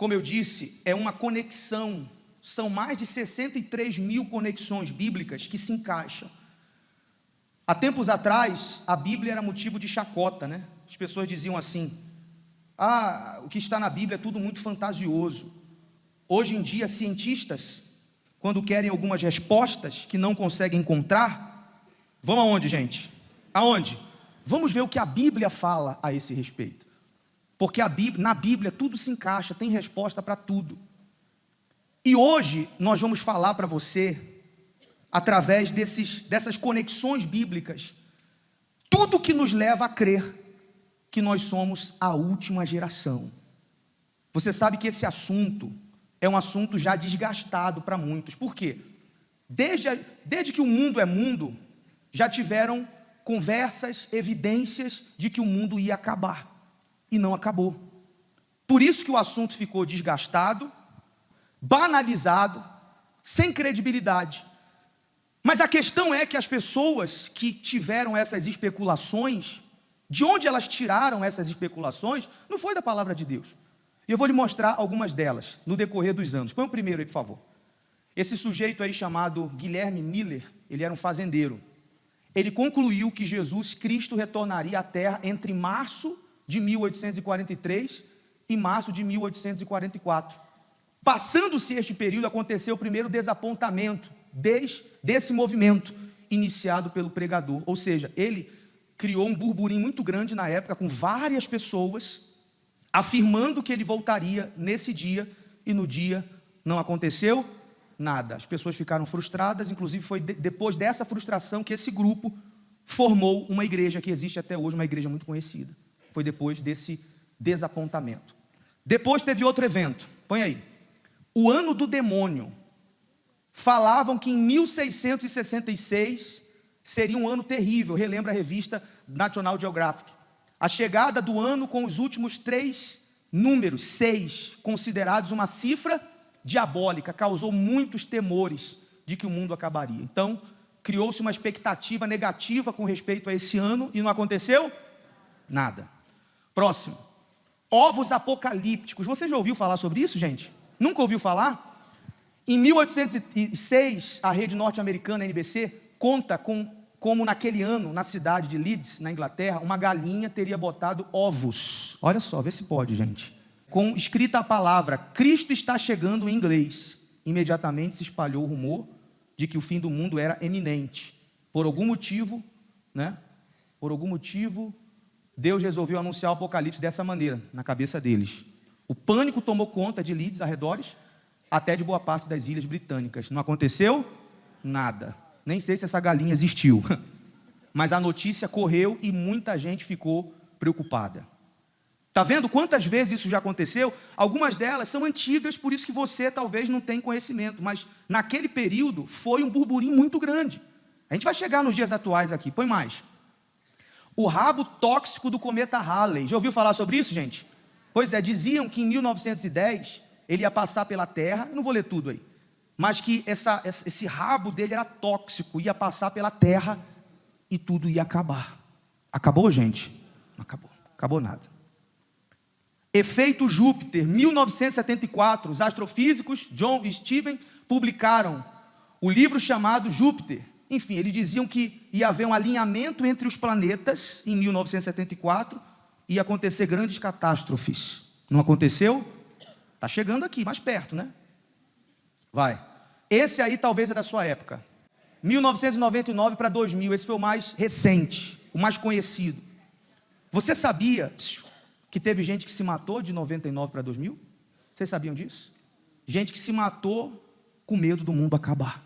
como eu disse, é uma conexão. São mais de 63 mil conexões bíblicas que se encaixam. Há tempos atrás, a Bíblia era motivo de chacota, né? As pessoas diziam assim: o que está na Bíblia é tudo muito fantasioso. Hoje em dia, cientistas, quando querem algumas respostas que não conseguem encontrar, vão aonde, gente? Aonde? Vamos ver o que a Bíblia fala a esse respeito. Porque na Bíblia tudo se encaixa, tem resposta para tudo. E hoje nós vamos falar para você, através dessas conexões bíblicas, tudo que nos leva a crer que nós somos a última geração. Você sabe que esse assunto é um assunto já desgastado para muitos. Por quê? Desde que o mundo é mundo, já tiveram conversas, evidências de que o mundo ia acabar. E não acabou. Por isso que o assunto ficou desgastado, banalizado, sem credibilidade. Mas a questão é que as pessoas que tiveram essas especulações, de onde elas tiraram essas especulações, não foi da palavra de Deus. E eu vou lhe mostrar algumas delas, no decorrer dos anos. Põe o primeiro aí, por favor. Esse sujeito aí chamado Guilherme Miller, ele era um fazendeiro. Ele concluiu que Jesus Cristo retornaria à Terra entre março de 1843 e março de 1844. Passando-se este período, aconteceu o primeiro desapontamento desse movimento iniciado pelo pregador. Ou seja, ele criou um burburinho muito grande na época, com várias pessoas afirmando que ele voltaria nesse dia, e no dia não aconteceu nada. As pessoas ficaram frustradas, inclusive foi depois dessa frustração que esse grupo formou uma igreja que existe até hoje, uma igreja muito conhecida. Foi depois desse desapontamento. Depois teve outro evento, põe aí. O ano do demônio. Falavam que em 1666 seria um ano terrível, relembra a revista National Geographic. A chegada do ano com os últimos 3 números, 6, considerados uma cifra diabólica, causou muitos temores de que o mundo acabaria. Então, criou-se uma expectativa negativa com respeito a esse ano e não aconteceu nada. Próximo. Ovos apocalípticos. Você já ouviu falar sobre isso, gente? Nunca ouviu falar? Em 1806, a rede norte-americana NBC conta como naquele ano, na cidade de Leeds, na Inglaterra, uma galinha teria botado ovos. Olha só, vê se pode, gente. Com escrita a palavra, Cristo está chegando em inglês. Imediatamente se espalhou o rumor de que o fim do mundo era eminente. Por algum motivo, Deus resolveu anunciar o Apocalipse dessa maneira, na cabeça deles. O pânico tomou conta de Leeds, arredores, até de boa parte das ilhas britânicas. Não aconteceu nada. Nem sei se essa galinha existiu. Mas a notícia correu e muita gente ficou preocupada. Está vendo quantas vezes isso já aconteceu? Algumas delas são antigas, por isso que você talvez não tenha conhecimento. Mas naquele período foi um burburinho muito grande. A gente vai chegar nos dias atuais aqui. Põe mais. O rabo tóxico do cometa Halley. Já ouviu falar sobre isso, gente? Pois é, diziam que em 1910 ele ia passar pela Terra, eu não vou ler tudo aí, mas que esse rabo dele era tóxico, ia passar pela Terra e tudo ia acabar. Acabou, gente? Não acabou, acabou nada. Efeito Júpiter, 1974, os astrofísicos John e Steven publicaram o livro chamado Júpiter. Enfim, eles diziam que ia haver um alinhamento entre os planetas em 1974 e ia acontecer grandes catástrofes. Não aconteceu? Está chegando aqui, mais perto, né? Vai. Esse aí talvez é da sua época. 1999 para 2000, esse foi o mais recente, o mais conhecido. Você sabia que teve gente que se matou de 99 para 2000? Vocês sabiam disso? Gente que se matou com medo do mundo acabar.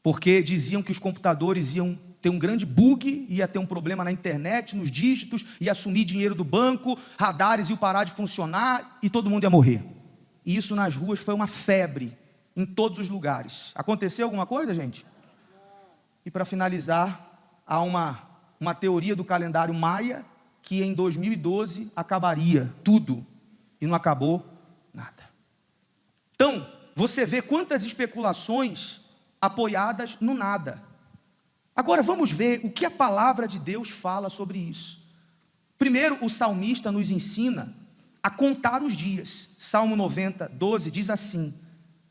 Porque diziam que os computadores iam ter um grande bug, ia ter um problema na internet, nos dígitos, ia sumir dinheiro do banco, radares iam parar de funcionar e todo mundo ia morrer. E isso nas ruas foi uma febre, em todos os lugares. Aconteceu alguma coisa, gente? E para finalizar, há uma teoria do calendário maia, que em 2012 acabaria tudo, e não acabou nada. Então, você vê quantas especulações apoiadas no nada. Agora vamos ver o que a palavra de Deus fala sobre isso. Primeiro, o salmista nos ensina a contar os dias. Salmo 90, 12 diz assim: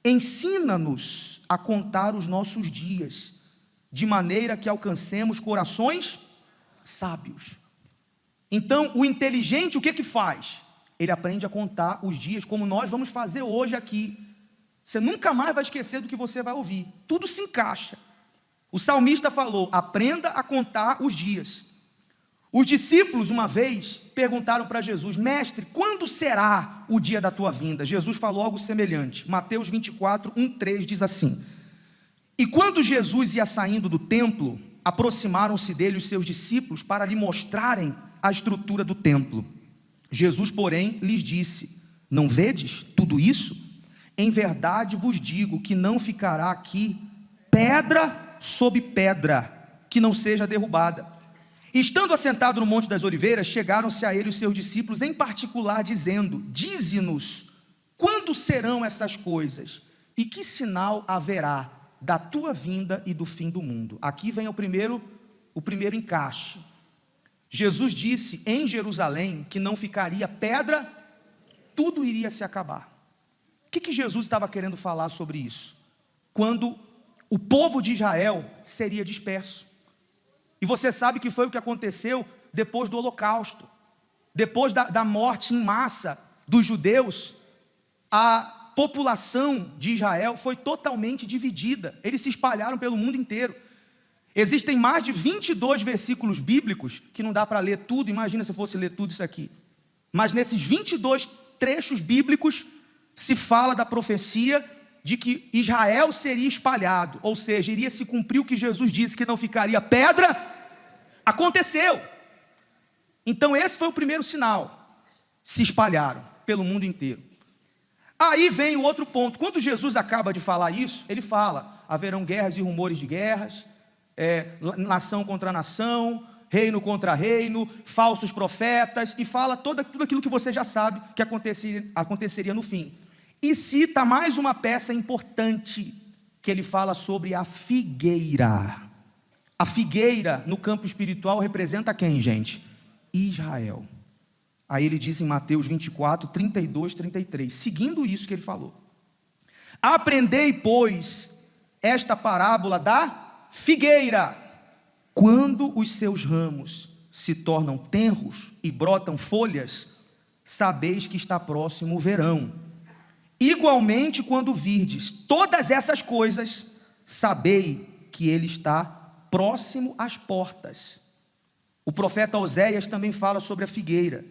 ensina-nos a contar os nossos dias, de maneira que alcancemos corações sábios. Então, o inteligente, o que que faz? Ele aprende a contar os dias, como nós vamos fazer hoje aqui. Você nunca mais vai esquecer do que você vai ouvir. Tudo se encaixa. O salmista falou: aprenda a contar os dias. Os discípulos, uma vez, perguntaram para Jesus: mestre, quando será o dia da tua vinda? Jesus falou algo semelhante. Mateus 24, 1, 3 diz assim: e quando Jesus ia saindo do templo, aproximaram-se dele os seus discípulos para lhe mostrarem a estrutura do templo. Jesus, porém, lhes disse: não vedes tudo isso? Em verdade vos digo que não ficará aqui pedra sobre pedra que não seja derrubada. Estando assentado no Monte das Oliveiras, chegaram-se a ele os seus discípulos, em particular, dizendo: dize-nos, quando serão essas coisas? E que sinal haverá da tua vinda e do fim do mundo? Aqui vem o primeiro encaixe. Jesus disse em Jerusalém que não ficaria pedra, tudo iria se acabar. O que Jesus estava querendo falar sobre isso? Quando o povo de Israel seria disperso. E você sabe que foi o que aconteceu depois do Holocausto. Depois da morte em massa dos judeus, a população de Israel foi totalmente dividida. Eles se espalharam pelo mundo inteiro. Existem mais de 22 versículos bíblicos, que não dá para ler tudo, imagina se eu fosse ler tudo isso aqui. Mas nesses 22 trechos bíblicos, se fala da profecia de que Israel seria espalhado, ou seja, iria se cumprir o que Jesus disse, que não ficaria pedra. Aconteceu. Então esse foi o primeiro sinal. Se espalharam pelo mundo inteiro. Aí vem o outro ponto. Quando Jesus acaba de falar isso, ele fala: haverão guerras e rumores de guerras, nação contra nação, reino contra reino, falsos profetas, e fala tudo aquilo que você já sabe que aconteceria no fim. E cita mais uma peça importante, que ele fala sobre a figueira. A figueira no campo espiritual representa quem, gente? Israel. Aí ele diz em Mateus 24, 32, 33, seguindo isso que ele falou: aprendei, pois, esta parábola da figueira. Quando os seus ramos se tornam tenros e brotam folhas, sabeis que está próximo o verão. Igualmente, quando virdes todas essas coisas, sabei que ele está próximo às portas. O profeta Oséias também fala sobre a figueira: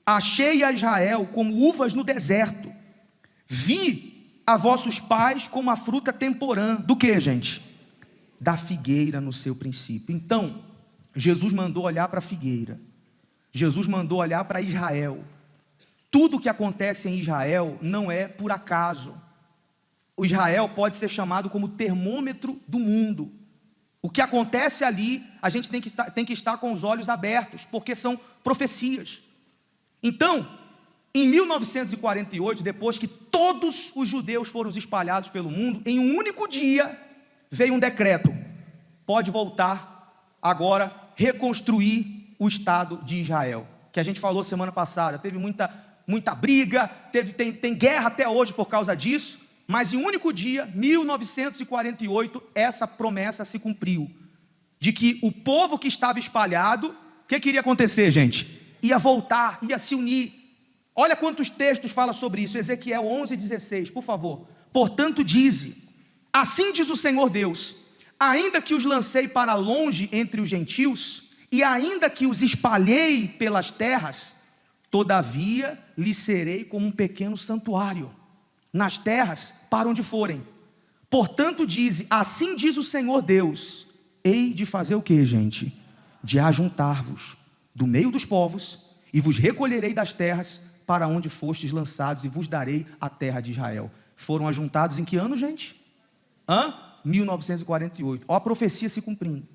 achei a Israel como uvas no deserto, vi a vossos pais como a fruta temporã. Do que, gente? Da figueira no seu princípio. Então, Jesus mandou olhar para a figueira. Jesus mandou olhar para Israel. Tudo que acontece em Israel não é por acaso. O Israel pode ser chamado como termômetro do mundo. O que acontece ali, a gente tem que estar com os olhos abertos, porque são profecias. Então, em 1948, depois que todos os judeus foram espalhados pelo mundo, em um único dia, veio um decreto: pode voltar agora, reconstruir o Estado de Israel, que a gente falou semana passada. Teve muita briga, tem guerra até hoje por causa disso, mas em um único dia, 1948, essa promessa se cumpriu, de que o povo que estava espalhado, o que iria acontecer, gente? Ia voltar, ia se unir. Olha quantos textos falam sobre isso. Ezequiel 11:16, por favor. Portanto dize: assim diz o Senhor Deus, ainda que os lancei para longe entre os gentios, e ainda que os espalhei pelas terras, todavia lhes serei como um pequeno santuário nas terras para onde forem. Portanto dize: assim diz o Senhor Deus, hei de fazer o que, gente? De ajuntar-vos do meio dos povos, e vos recolherei das terras para onde fostes lançados, e vos darei a terra de Israel. Foram ajuntados em que ano, gente? 1948. Olha a profecia se cumprindo.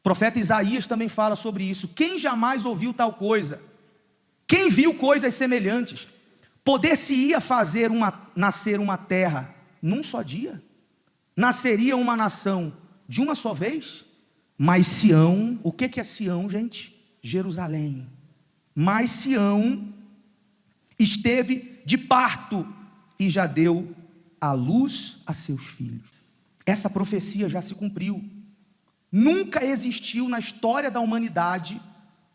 O profeta Isaías também fala sobre isso. Quem jamais ouviu tal coisa? Quem viu coisas semelhantes? Poder-se-ia fazer nascer uma terra num só dia? Nasceria uma nação de uma só vez? Mas Sião, o que é Sião, gente? Jerusalém. Mas Sião esteve de parto e já deu à luz a seus filhos. Essa profecia já se cumpriu. Nunca existiu na história da humanidade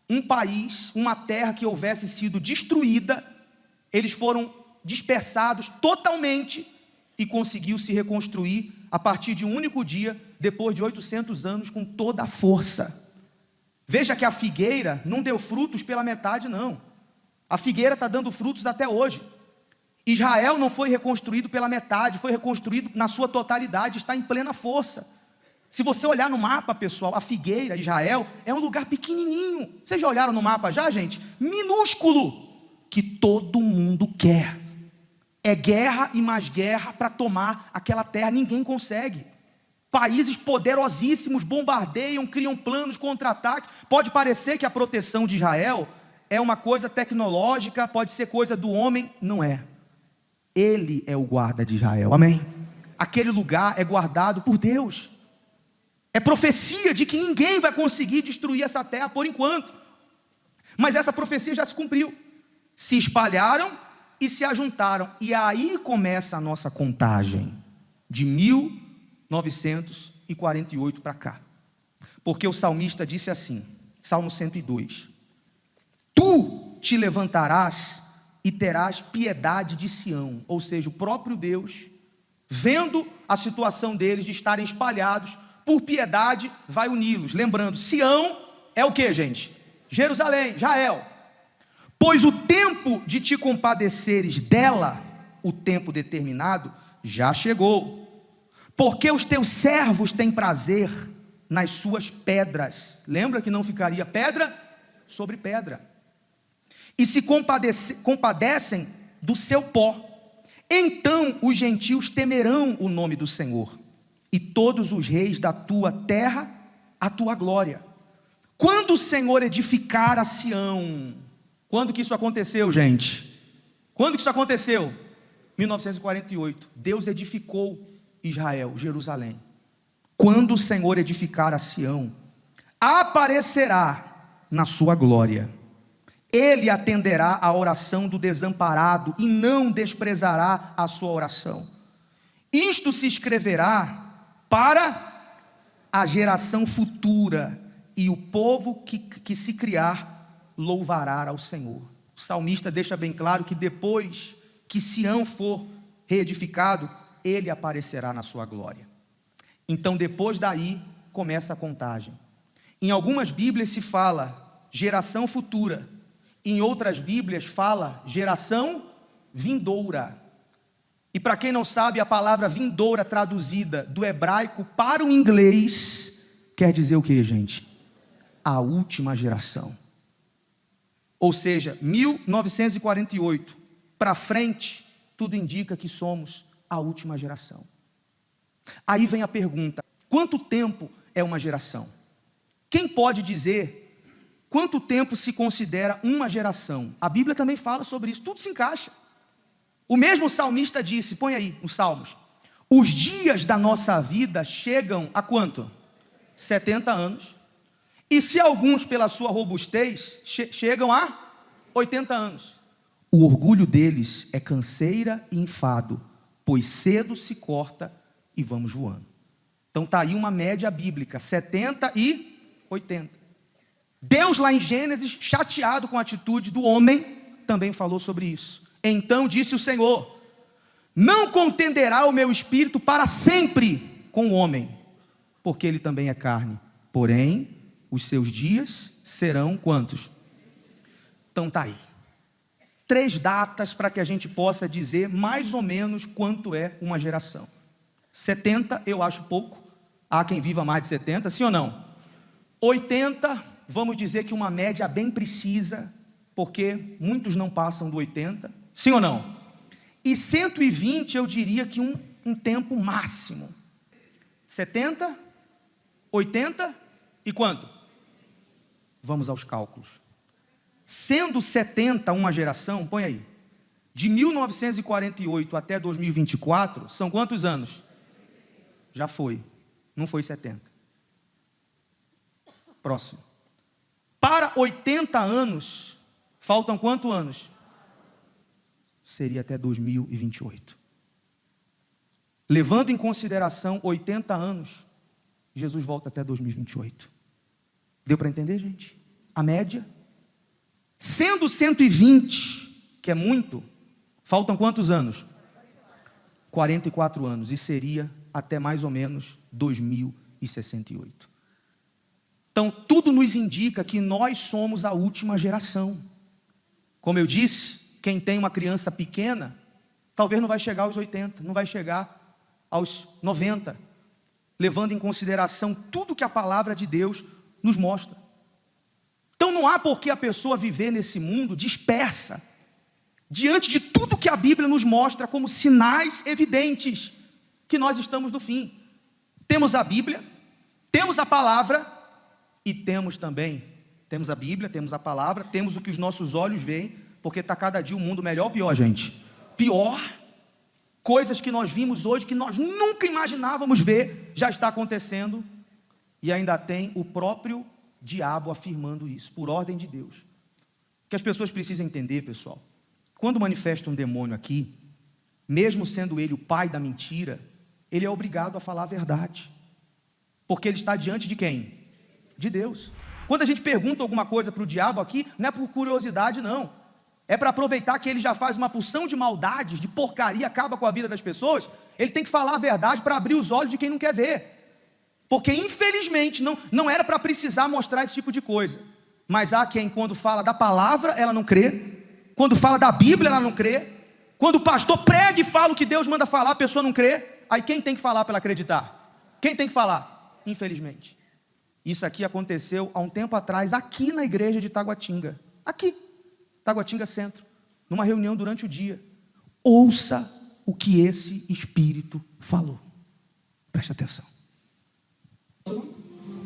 um país, uma terra que houvesse sido destruída, eles foram dispersados totalmente e conseguiu se reconstruir a partir de um único dia, depois de 800 anos, com toda a força. Veja que a figueira não deu frutos pela metade, não. A figueira está dando frutos até hoje. Israel não foi reconstruído pela metade, foi reconstruído na sua totalidade, está em plena força. Se você olhar no mapa, pessoal, a figueira, Israel, é um lugar pequenininho. Vocês já olharam no mapa já, gente? Minúsculo, que todo mundo quer. É guerra e mais guerra para tomar aquela terra, ninguém consegue. Países poderosíssimos bombardeiam, criam planos, contra-ataque. Pode parecer que a proteção de Israel é uma coisa tecnológica, pode ser coisa do homem, não é. Ele é o guarda de Israel, amém? Aquele lugar é guardado por Deus. É profecia de que ninguém vai conseguir destruir essa terra por enquanto. Mas essa profecia já se cumpriu. Se espalharam e se ajuntaram. E aí começa a nossa contagem de 1948 para cá. Porque o salmista disse assim, Salmo 102: Tu te levantarás e terás piedade de Sião. Ou seja, o próprio Deus, vendo a situação deles de estarem espalhados, por piedade vai uni-los. Lembrando, Sião é o que, gente? Jerusalém, Israel. Pois o tempo de te compadeceres dela, o tempo determinado, já chegou. Porque os teus servos têm prazer nas suas pedras. Lembra que não ficaria pedra sobre pedra. E se compadecem do seu pó. Então os gentios temerão o nome do Senhor, e todos os reis da tua terra a tua glória. Quando o Senhor edificar a Sião, quando que isso aconteceu, gente? Quando que isso aconteceu? 1948, Deus edificou Israel, Jerusalém. Quando o Senhor edificar a Sião, aparecerá na sua glória. Ele atenderá à oração do desamparado e não desprezará a sua oração. Isto se escreverá para a geração futura, e o povo que se criar louvará ao Senhor. O salmista deixa bem claro que depois que Sião for reedificado, ele aparecerá na sua glória. Então depois daí começa a contagem. Em algumas Bíblias se fala geração futura, em outras Bíblias fala geração vindoura. E para quem não sabe, a palavra vindoura traduzida do hebraico para o inglês quer dizer o que, gente? A última geração. Ou seja, 1948 para frente, tudo indica que somos a última geração. Aí vem a pergunta: quanto tempo é uma geração? Quem pode dizer quanto tempo se considera uma geração? A Bíblia também fala sobre isso, tudo se encaixa. O mesmo salmista disse, põe aí os salmos: os dias da nossa vida chegam a quanto? 70 anos. E se alguns pela sua robustez, chegam a 80 anos. O orgulho deles é canseira e enfado, pois cedo se corta e vamos voando. Então está aí uma média bíblica, 70 e 80. Deus lá em Gênesis, chateado com a atitude do homem, também falou sobre isso. Então disse o Senhor: não contenderá o meu espírito para sempre com o homem, porque ele também é carne, porém os seus dias serão quantos? Então está aí 3 datas para que a gente possa dizer mais ou menos quanto é uma geração. 70 eu acho pouco, há quem viva mais de 70, sim ou não? 80, vamos dizer que uma média bem precisa, porque muitos não passam do 80, sim ou não? E 120 eu diria que um tempo máximo. 70, 80 e quanto? Vamos aos cálculos. Sendo 70 uma geração, põe aí, de 1948 até 2024, são quantos anos? Já foi, não foi 70. Próximo. Para 80 anos, faltam quantos anos? seria até 2028. Levando em consideração 80 anos, Jesus volta até 2028. Deu para entender, gente? A média. Sendo 120, que é muito, faltam quantos anos? 44 anos, e seria até mais ou menos 2068. Então, tudo nos indica que nós somos a última geração. Como eu disse, quem tem uma criança pequena, talvez não vai chegar aos 80, não vai chegar aos 90, levando em consideração tudo que a palavra de Deus nos mostra. Então não há por que a pessoa viver nesse mundo dispersa, diante de tudo que a Bíblia nos mostra como sinais evidentes, que nós estamos no fim. Temos a Bíblia, temos a palavra, e temos também, temos a Bíblia, temos a palavra, temos o que os nossos olhos veem, porque está cada dia um mundo melhor ou pior, gente? Pior. Coisas que nós vimos hoje, que nós nunca imaginávamos ver, já está acontecendo, e ainda tem o próprio diabo afirmando isso, por ordem de Deus. O que as pessoas precisam entender, pessoal, quando manifesta um demônio aqui, mesmo sendo ele o pai da mentira, ele é obrigado a falar a verdade, porque ele está diante de quem? De Deus. Quando a gente pergunta alguma coisa para o diabo aqui, não é por curiosidade não, é para aproveitar que ele já faz uma porção de maldades, de porcaria, acaba com a vida das pessoas. Ele tem que falar a verdade para abrir os olhos de quem não quer ver, porque infelizmente não era para precisar mostrar esse tipo de coisa, mas há quem quando fala da palavra ela não crê, quando fala da Bíblia ela não crê, quando o pastor prega e fala o que Deus manda falar, a pessoa não crê. Aí quem tem que falar para ela acreditar? Quem tem que falar? Infelizmente. Isso aqui aconteceu há um tempo atrás, aqui na igreja de Taguatinga, aqui, Taguatinga Centro, numa reunião durante o dia. Ouça o que esse Espírito falou. Presta atenção.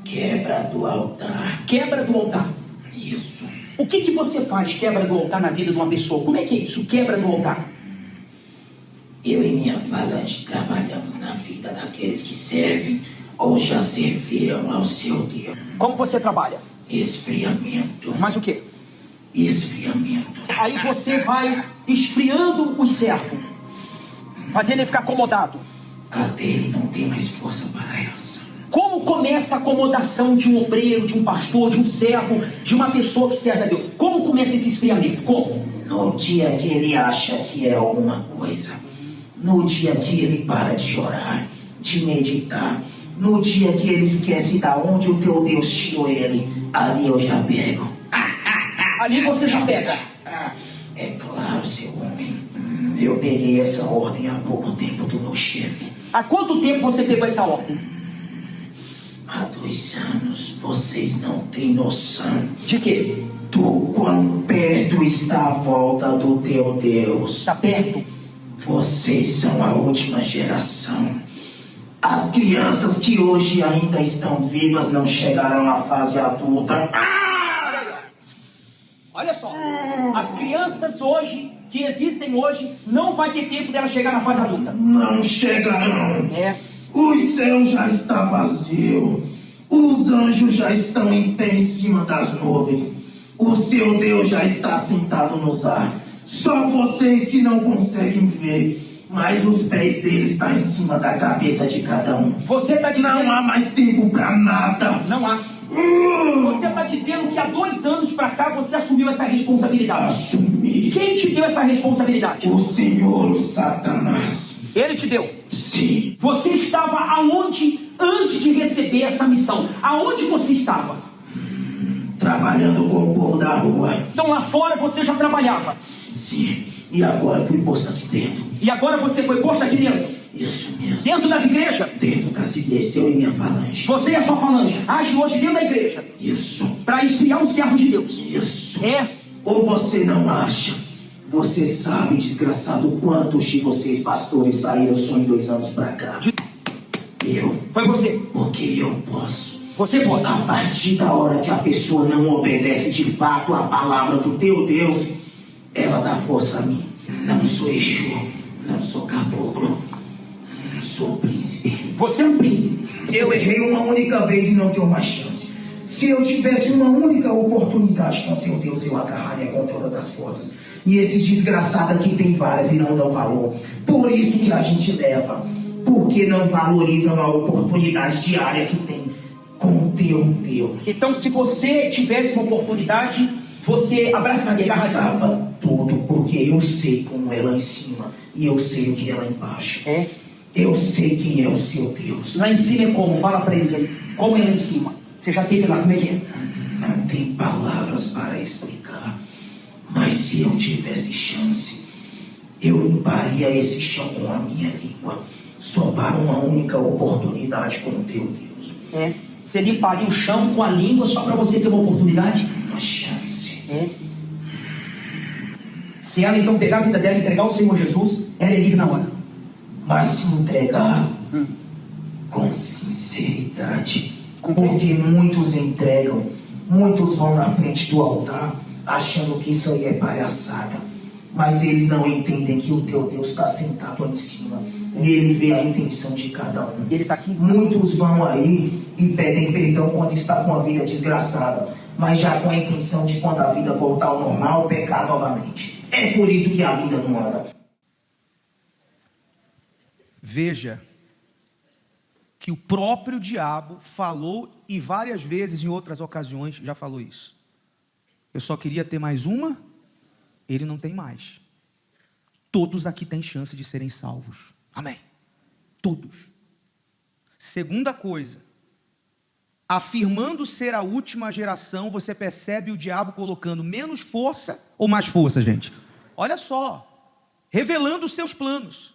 Quebra do altar. Quebra do altar. Isso. O que você faz, quebra do altar, na vida de uma pessoa? Como é que é isso, quebra do altar? Eu e minha falange trabalhamos na vida daqueles que servem ou já serviram ao seu Deus. Como você trabalha? Esfriamento. Mas o quê? Esfriamento. Aí você vai esfriando o servo, fazendo ele ficar acomodado. Até ele não tem mais força para a reação. Como começa a acomodação de um obreiro, de um pastor, de um servo, de uma pessoa que serve a Deus? Como começa esse esfriamento? Como? No dia que ele acha que é alguma coisa, no dia que ele para de orar, de meditar, no dia que ele esquece da onde o teu Deus tirou ele, ali eu já pego. Ali você já pega. É claro, seu homem. Eu peguei essa ordem há pouco tempo do meu chefe. Há quanto tempo você pegou essa ordem? Há 2 anos. Vocês não têm noção. De quê? Do quão perto está a volta do teu Deus. Está perto? Vocês são a última geração. As crianças que hoje ainda estão vivas não chegarão à fase adulta. Olha só, as crianças hoje, que existem hoje, não vai ter tempo dela chegar na fase adulta. Não chegarão. É. O céu já está vazio. Os anjos já estão em pé em cima das nuvens. O seu Deus já está sentado nos ar. Só vocês que não conseguem ver, mas os pés dele estão em cima da cabeça de cada um. Você está dizendo... Não há mais tempo para nada. Não há. Você está dizendo que há 2 anos para cá você assumiu essa responsabilidade. Assumi. Quem te deu essa responsabilidade? O Senhor, o Satanás. Ele te deu. Sim. Você estava aonde antes de receber essa missão? Aonde você estava? Trabalhando com o povo da rua. Então lá fora você já trabalhava. Sim. E agora fui posto aqui dentro. E agora você foi posto aqui dentro? Isso mesmo. Dentro das igrejas? Dentro das igrejas, eu e minha falange. Você e a sua falange age hoje dentro da igreja. Isso. Para esfriar um servo de Deus. Isso. É. Ou você não acha? Você sabe, desgraçado, quantos de vocês pastores saíram só em 2 anos pra cá? Eu. Foi você. Porque eu posso. Você pode. A partir da hora que a pessoa não obedece de fato à palavra do teu Deus, ela dá força a mim. Não sou Exu, não sou caboclo, não sou príncipe. Você é um príncipe. Eu errei uma única vez e não tenho mais chance. Se eu tivesse uma única oportunidade com teu Deus, eu agarraria com todas as forças. E esse desgraçado aqui tem várias e não dão valor. Por isso que a gente leva. Porque não valorizam a oportunidade diária que tem com o teu Deus. Então, se você tivesse uma oportunidade, você abraçaria, agarraria. Dava tudo, porque eu sei como é lá em cima e eu sei o que é lá embaixo. É? Eu sei quem é o seu Deus. Lá em cima é como? Fala pra eles aí. Como é lá em cima? Você já teve lá, como é que é? Não tem palavras para explicar. Mas se eu tivesse chance, eu limparia esse chão com a minha língua. Só para uma única oportunidade com o teu Deus. É? Você limparia o chão com a língua só para você ter uma oportunidade? Uma chance. É? Se ela então pegar a vida dela e entregar ao Senhor Jesus, ela é livre na hora. Mas se entregar com sinceridade. Porque muitos entregam, muitos vão na frente do altar achando que isso aí é palhaçada. Mas eles não entendem que o teu Deus está sentado lá em cima. E ele vê a intenção de cada um. Ele está aqui. Muitos vão aí e pedem perdão quando está com a vida desgraçada, mas já com a intenção de, quando a vida voltar ao normal, pecar novamente. É por isso que a vida não anda. Veja que o próprio diabo falou, e várias vezes em outras ocasiões já falou isso. Eu só queria ter mais uma, ele não tem mais. Todos aqui têm chance de serem salvos. Amém. Todos. Segunda coisa, afirmando ser a última geração, você percebe o diabo colocando menos força ou mais força, gente? Olha só, revelando os seus planos.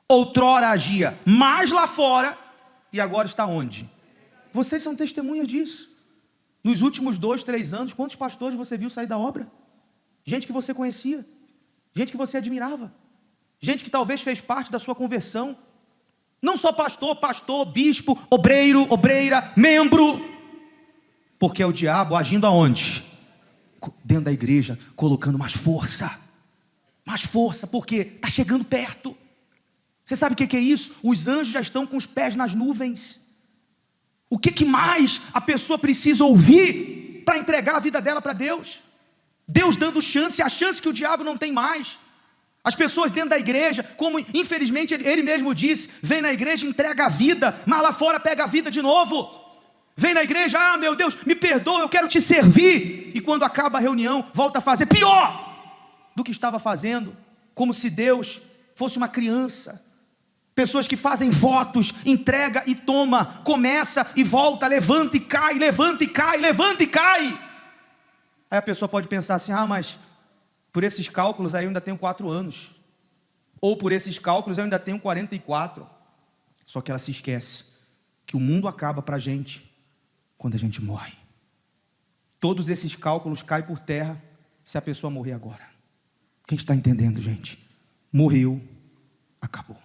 Outrora agia mais lá fora e agora está onde? Vocês são testemunhas disso. Nos últimos 2, 3 anos, quantos pastores você viu sair da obra? Gente que você conhecia, gente que você admirava. Gente que talvez fez parte da sua conversão. Não só pastor, bispo, obreiro, obreira, membro. Porque é o diabo agindo aonde? Dentro da igreja, colocando mais força. Mais força, porque está chegando perto. Você sabe o que é isso? Os anjos já estão com os pés nas nuvens. O que mais a pessoa precisa ouvir para entregar a vida dela para Deus? Deus dando chance, a chance que o diabo não tem mais. As pessoas dentro da igreja, como infelizmente ele mesmo disse, vem na igreja, entrega a vida, mas lá fora pega a vida de novo. Vem na igreja, meu Deus, me perdoa, eu quero te servir. E quando acaba a reunião, volta a fazer pior do que estava fazendo, como se Deus fosse uma criança. Pessoas que fazem votos, entrega e toma, começa e volta, levanta e cai, levanta e cai, levanta e cai. Aí a pessoa pode pensar assim, mas por esses cálculos aí eu ainda tenho 4 anos. Ou por esses cálculos eu ainda tenho 44. Só que ela se esquece que o mundo acaba para a gente quando a gente morre. Todos esses cálculos caem por terra se a pessoa morrer agora. Quem está entendendo, gente? Morreu, acabou.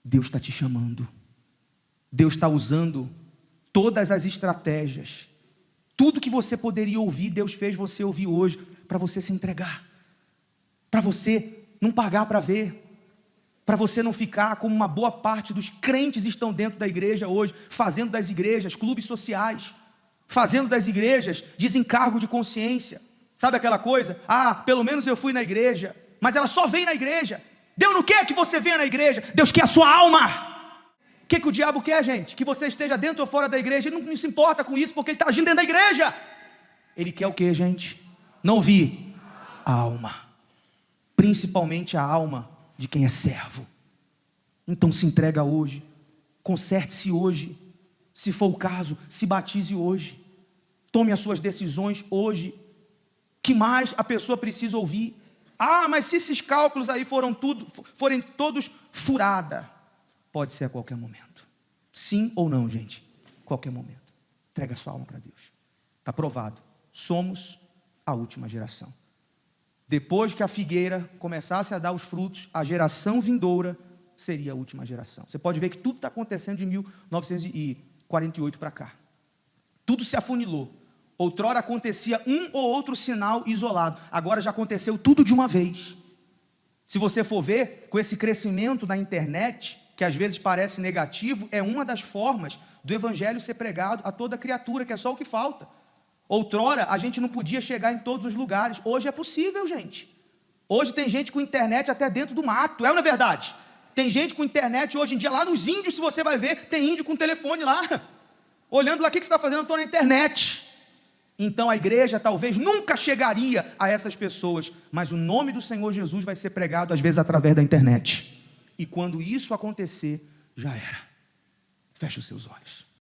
Deus está te chamando. Deus está usando todas as estratégias. Tudo que você poderia ouvir, Deus fez você ouvir hoje, para você se entregar, para você não pagar para ver, para você não ficar como uma boa parte dos crentes estão dentro da igreja hoje, fazendo das igrejas clubes sociais, fazendo das igrejas desencargo de consciência. Sabe aquela coisa? Pelo menos eu fui na igreja, mas ela só vem na igreja. Deus não quer que você venha na igreja, Deus quer a sua alma. O que o diabo quer, gente? Que você esteja dentro ou fora da igreja. Ele não se importa com isso, porque ele está agindo dentro da igreja. Ele quer o que, gente? Não ouvi? A alma. Principalmente a alma de quem é servo. Então se entrega hoje. Conserte-se hoje. Se for o caso, se batize hoje. Tome as suas decisões hoje. Que mais a pessoa precisa ouvir? Mas se esses cálculos aí forem todos furada, pode ser a qualquer momento. Sim ou não, gente? Qualquer momento. Entrega a sua alma para Deus. Está provado. Somos a última geração. Depois que a figueira começasse a dar os frutos, a geração vindoura seria a última geração. Você pode ver que tudo está acontecendo de 1948 para cá. Tudo se afunilou. Outrora acontecia um ou outro sinal isolado. Agora já aconteceu tudo de uma vez. Se você for ver, com esse crescimento na internet, que às vezes parece negativo, é uma das formas do evangelho ser pregado a toda criatura, que é só o que falta. Outrora a gente não podia chegar em todos os lugares. Hoje é possível, gente. Hoje tem gente com internet até dentro do mato, é ou não é verdade? Tem gente com internet hoje em dia, lá nos índios, se você vai ver, tem índio com telefone lá, olhando lá, o que você está fazendo? Eu estou na internet. Então a igreja talvez nunca chegaria a essas pessoas, mas o nome do Senhor Jesus vai ser pregado às vezes através da internet. E quando isso acontecer, já era. Feche os seus olhos.